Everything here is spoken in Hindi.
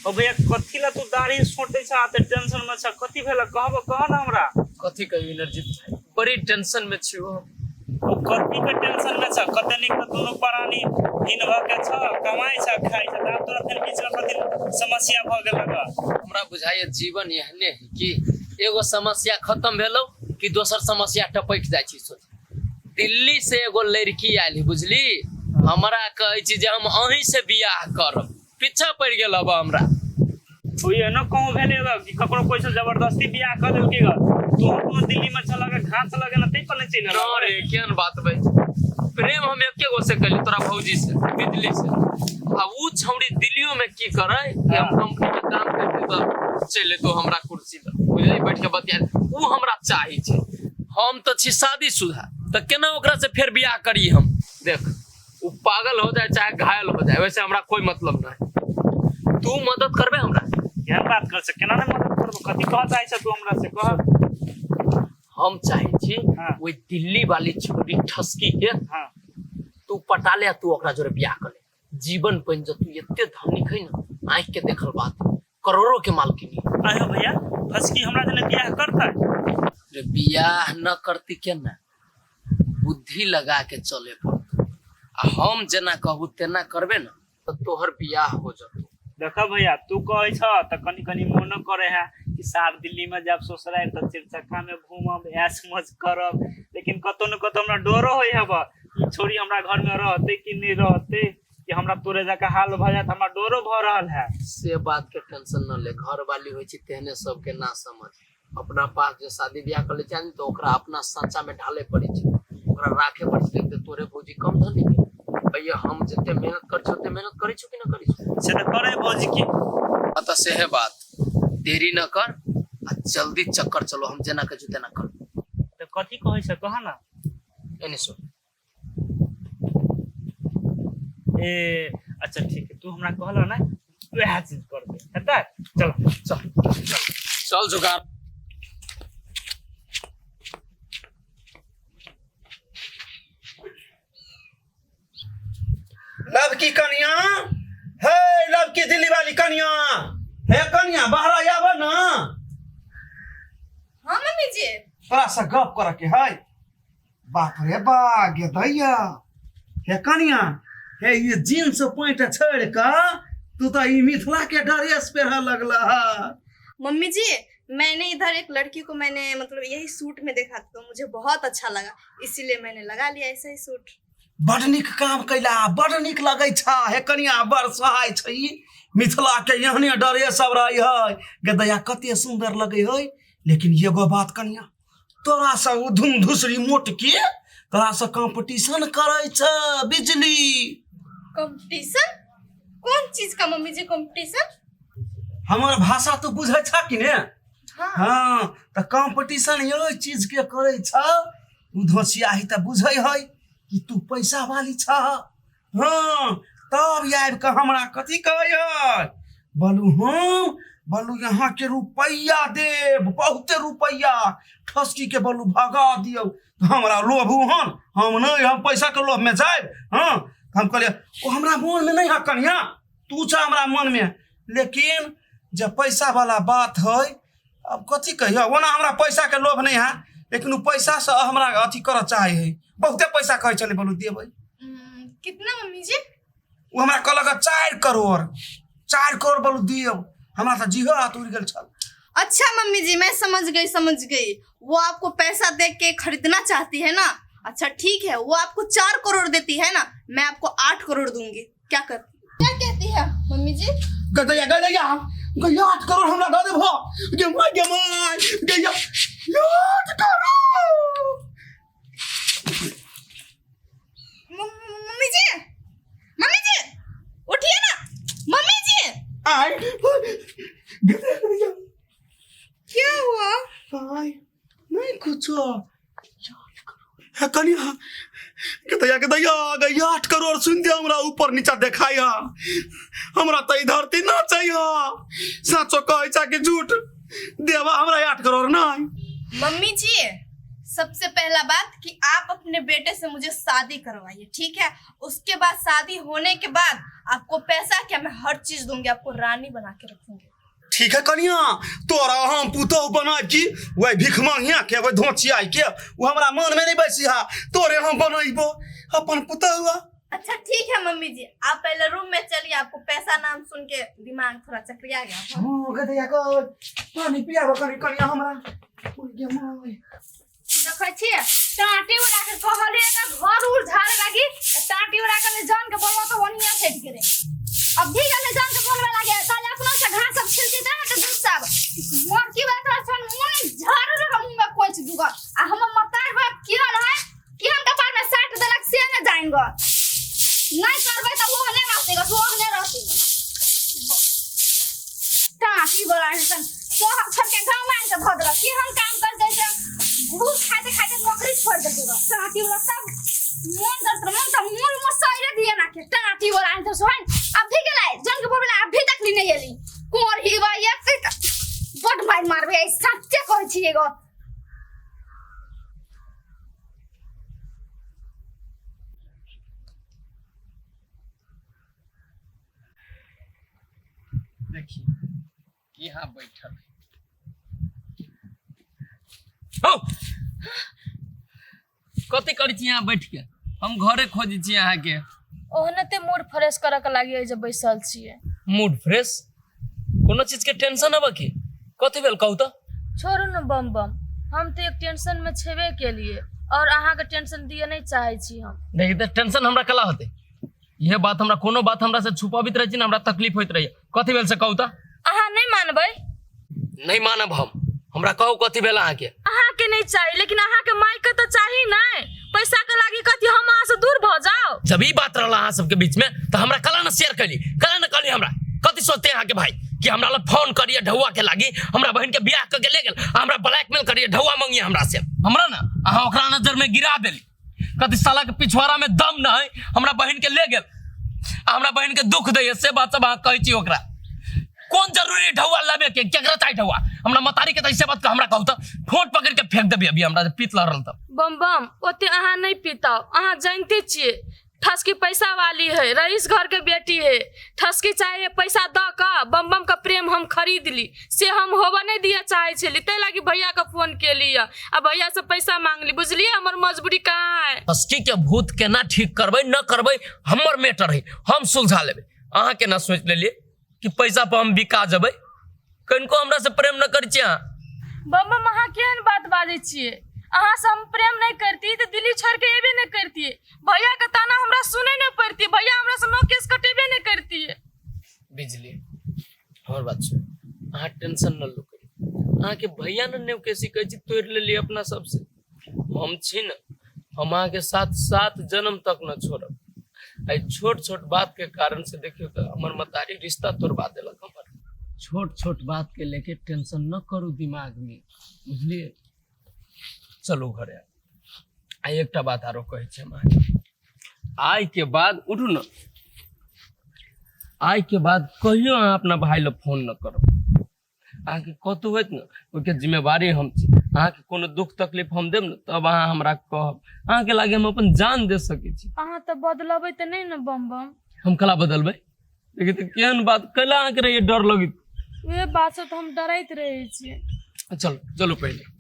ओ भैया कथी ला तू दाढ़ी छोटे छ आते टेंशन में छ कथी भेला कहबो कह ना हमरा कथी कहियो एनर्जी बड़ी टेंशन में छियो ओ कथी के टेंशन में छ कते निक त दोनों प्राणी दिन भ के छ कमाई छ खाई छ त तोरा फिर बीच में कथी समस्या भ गेल लगा हमरा बुझाय जीवन एहने है कि एगो समस्या खत्म भेलो कि दोसर समस्या टपक जाय छी सोच दिल्ली से एगो लड़की आइल बुझली हमरा कहै छी जे हम अहीं से बियाह करब पीछा पड़ गेल अब हमरा ओ ये न कहूं भेले कि ककरो कोई से जबरदस्ती बियाह कर देल के तू कोनो दिल्ली में चला के घास लगे न तई पर नहीं चल रहा रे केन बात भाई प्रेम हम एके गो से कली तोरा भौजी से बिजली से अब ऊ छौड़ी दिल्लियों में की करे कि हम कंपनी में काम करते तो चले तो हमरा कुर्सी पर बुझली बैठ के बतिया ऊ हमरा चाहि छै हम तो छी शादीशुदा तो केना ओकरा से फिर बियाह करी हम देख ऊ पागल हो जाए चाहे घायल हो जाए वैसे हमरा कोई मतलब नहीं तू मदद करबे हमरा क्या बात कर से केना ने मदद करबो कथी कहत आइ छ तू हमरा से कह हम चाहे छी वो दिल्ली वाली छोरी ठसकी के तू पटा ले तू ओकरा जोरे बियाह कर ले जीवन बन जा तू एते धनी खै न आंख के देखल बात करोड़ों के मालकिनी आयो भैया ठसकी हमरा जने बियाह करता रे बियाह न करती के ना बुद्धि लगा के चले पड़त आ हम जेना कहू तेना करबे न तो तोहर बियाह हो जतो देखा भैया तू कहै छ त कनी कनी मन करे है कि सार दिल्ली में जब ससुराल त चिरचक्का में घूमब ऐश मौज करब लेकिन कतो न कतो हमरा डरो होय हब ई छोरी हमरा घर में रहते कि नहीं रहते कि हमरा तोरे जका हाल भ जात हमरा डरो भ रहल है से बात के टेंशन न ले घर वाली होय छी तेहने सब के ना समझ अपना पास जो शादी ब्याह कर ले चाही तो ओकरा अपना सांचा में ढाले पड़ी छी ओकरा राखे पड़ी छी ते तोरे भौजी कम धनी भैया हम जते मेहनत कर छते मेहनत करै छु कि न करै छु से त करे भौजी की अत से है बात देरी न कर आ जल्दी चक्कर चलो हम जेना के जुते ना कर त कथी कहै छ कह ना एने सुन ए अच्छा ठीक है तू हमरा कहला ना वह चीज कर दे हेता चल चल चल जुगाड़ लव की कन्या हे लव की दिल्ली वाली कन्या हे कन्या बाहर आवा ना हाँ मम्मी जी तोरा से गप कर के है बाप रे बा गे दैया हे कन्या हे ये जींस पैंट छोड़ के तू तो ई मिथिला के ड्रेस पहन लगला है मम्मी जी मैंने इधर एक लड़की को मैंने मतलब यही सूट में देखा तो मुझे बहुत अच्छा लगा इसीलिए मैंने लगा लिया ऐसा ही सूट बड़ निक काम कैला बड़ निक लगै छ हे कन्या बड़ सहाय छै मिथिला के एहने ड्रेस सब रही है गे दैया कते सुंदर लगे है लेकिन एगो बात कन्या तोरा से धुम धुसरी मोट के तोरा से कंपटीशन करे छ बिजली कंपटीशन कौन चीज का मम्मी जी कंपटीशन हमार भाषा तो बुझै छ कि ने हाँ त कंपटीशन ये चीज के करे छ उधोसियाही त बुझै है कि तू पैसा वाली छ हाँ तब आबि के हमरा कथी कहै बोलू हम बोलू यहाँ के रुपया देव बहुते रुपया ठसकी के बोलू भगा दियो तो हमरा लोभ हन हम नहीं हम पैसा के लोभ में जाए हाँ हम कहलिए ओ हमरा मन में नहीं है कन्या तू छ हमरा मन में लेकिन जब पैसा वाला बात है अब कथी कहियो ओना हमरा पैसा के लोभ नहीं है लेकिन उ पैसा से हमरा अथी कर चाहे है बहुते पैसा कहे चले बोलू देबै कितना मम्मी जी वो हमरा कहलक 4 करोड़ बोलू दियो हमरा तो जीवा हाथ उड़ गेल छल अच्छा मम्मी जी मैं समझ गई वो आपको पैसा दे के खरीदना चाहती है ना अच्छा ठीक है वो आपको 4 करोड़ देती है ना मैं आपको 8 करोड़ दूंगी क्या कहती है मम्मी जी गदैया 8 करोड़ हमरा दे देबो गैया 8 करोड़ मम्मी जी उठिए ना मम्मी जी क्या हुआ नहीं कुछ कन्या गदैया 8 करोड़ सुन दे हमरा ऊपर नीचा देखाया हमरा तो धरती ना चाहिए साचो कहे छ कि झूठ देवा हमरा 8 करोड़ नहीं मम्मी जी सबसे पहला बात कि आप अपने बेटे से मुझे शादी करवाइए, ठीक है। उसके बाद शादी होने के बाद आपको पैसा क्या, मैं हर चीज दूंगी, आपको रानी बना के रखूंगी। ठीक है कनिया, तोरा हम पुतौ बना की वह भिख मांगिया के वह धोचिया के वो हमरा मन में नहीं बैसी हा, तोरे हम बनैबो अपन पुतौ। अच्छा ठीक है मम्मी जी, आप पहले रूम में चलिए, आपको पैसा नाम सुन के दिमाग थोड़ा चकरिया गया। हां गदया को पानी पियाबो कनिया हमरा उड़ गया माय। देखै छियै टाटी उड़ा के कहले घर उड़ झाड़ लागी, टाटी उड़ा के जान के बोलबो तो वनिया सेट करे। अब भी गले जान के बोलबे लागे ताले अपना से घास सब छिलती दे त दूध सब मोर की बात है मन झाड़ रे मुंह में कोच दुगा आ हम मतार बाप किया रहे कि हम कपार में 60 दलक से न जाएंगे, नहीं करबे त वो ने रहते वो ने रहते टाटी बोला है तो हम छट के गांव में से भदरा कि हम काम कर जैसे घूस खाते खाते नौकरी छोड़ दे दूंगा। टाटी वाला सब मन तो मूल मसाइले दिए ना के टाटी वाला तो सोहन अभी गेलै जन के बोला अभी तक नहीं एली कोर ही बा एक बड मार मारबे सच्चे कहै छी एगो। देखिए यहाँ बैठल हो कथी करै छी यहाँ बैठ के, हम घरे खोजै छी अहाँ के। ओहनते मूड फ्रेश करे के लागि जे बैसल छिए। मूड फ्रेश कोनो चीज के टेंशन अब की कथी भेल कहू तो। छोड़ू न बम बम, हम तो एक टेंशन में छेबे के लिए और अहाँ के टेंशन दिए नहीं चाहे छी हम। देखिए तो टेंशन हमरा कला होते, यह बात हमरा कोनो बात हमरा से छुपावित रहे छी ना, हमरा तकलीफ होइत रही। कथी भेल से कहू तो। अहाँ नहीं मानबै? नहीं मानब हम, हमरा कहू कथी भेल अहाँ के। अहाँ के नहीं चाहिए लेकिन अहाँ के माई के तो चाहिए नहीं, पैसा के लागी कथी हम अहाँ से दूर भ जाओ। जब ई बात रहला अहाँ सबके बीच में तो हमरा कला न शेयर कली, कला न कली। हमरा कथी सोचते अहाँ के भाई कि हमरा ला फोन करिए ढौआ के लागी, हमरा बहन के बियाह क के ले गेल, हमरा ब्लैकमेल करिए ढौआ मांगिए हमरा से। हमरा ना अहाँ ओकरा नजर में गिरा देली, कथी साला के पिछवाड़ा में दम न है, हमरा बहन के ले गेल, हमरा बहन के दुख दै से बात सब अहाँ कहै छी ओकरा। कौन जरूरी ढौआ लाबे के, केकरा चाहि ढौआ? हमरा मतारी के त ऐसे बात हमरा कहू त फोन पकड़ के फेंक देबी अभी हमरा पीत लहरल त। बम बम ओते अहाँ नहीं पीताओ, अहाँ जानते छिए ठसकी पैसा वाली है, रईस घर के बेटी है, ठसकी चाहिए पैसा द का बम बम का प्रेम हम खरीद ली से हम होबा नहीं दिया चाहे छली, तै लागी भैया का फोन के लिया, अब भैया से पैसा मांग ली, बुझलिए हमर मजबूरी कहाँ है। ठसकी के भूत केना ठीक करबै न करबै हमर मैटर है, हम सुलझा लेबै। अहाँ के ना सोच लेलिए कि पैसा पर हम बिका जबै, कनको हमरा से प्रेम न करै छी अहाँ। बम बम अहाँ केहन बात बाजै छिए, अहाँ से हम प्रेम नहीं करती तो दिल्ली छोड़ के एबे नहीं करती, भैया का ताना हमरा सुने नहीं पड़ती, भैया हमरा से नो केस कटेबे नहीं करती है। बिजली और बात सुन, अहाँ टेंशन न लो करी, अहाँ के भैया न नेव कैसी कहै छी तोड़ लेली अपना सबसे। हम छी न, हम अहाँ के साथ 7 जन्म तक न छोड़ब। आई छोट छोट बात के कारण से देखियो तो हमर मतारी रिश्ता तोड़वा देलक हमर। छोट छोट बात के लेके टेंशन न करू दिमाग में, बुझलिए। चलो घरे आई एकटा बात आरो कहै छी हम, आई के बाद उठू न, आई के बाद कहियो अहाँ अपना भाई ला फोन न करब। अहाँ के कतौ होत न ओके जिम्मेवारी हम छी, अहाँ के कोनो दुख तकलीफ हम देब न तब अहाँ हमरा कहब, अहाँ के लागे हम अपन जान दे सकै छी। अहाँ तो बदलबै त नहीं न बम बम? हम कला बदलबै, लेकिन तो केहन बात कला अहाँ के रहिए डर लगित। वे बात से तो हम डरैत रहे छी। चलो चलो पहले